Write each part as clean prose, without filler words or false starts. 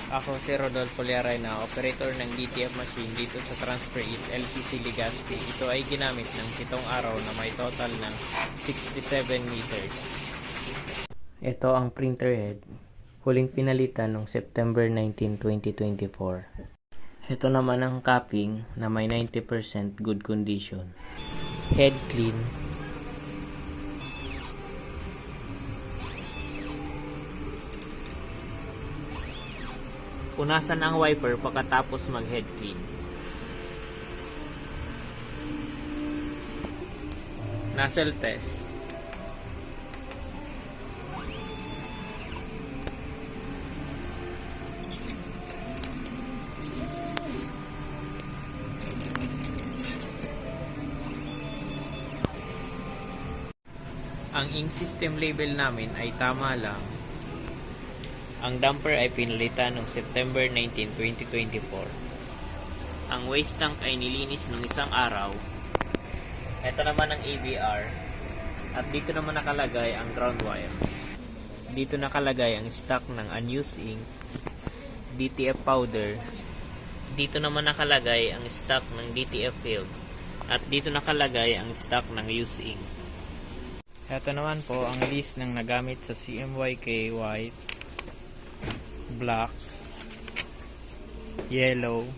Ako si Rodolfo Liaray na operator ng DTF machine dito sa Transfer It LCC Legazpi. Ito ay ginamit ng 7 araw na may total ng 67 meters. Ito ang printer head. Huling pinalitan noong September 19, 2024. Ito naman ang capping na may 90% good condition. Head clean. Punasan ang wiper pagkatapos mag-head clean. Nozzle test. Ang ink system label namin ay tama lang. Ang damper ay pinalitan noong September 19, 2024. Ang waste tank ay nilinis noong 1 araw. Ito naman ang ABR. At dito naman nakalagay ang ground wire. Dito nakalagay ang stock ng unused ink, DTF powder. Dito naman nakalagay ang stock ng DTF film. At dito nakalagay ang stock ng used ink. Ito naman po ang list ng nagamit sa CMYK white, black, yellow,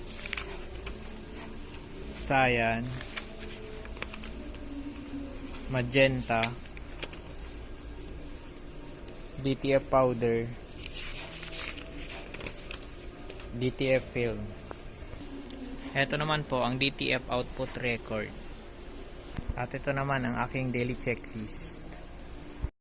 cyan, magenta, DTF powder, DTF film. Ito naman po ang DTF output record. At ito naman ang aking daily checklist.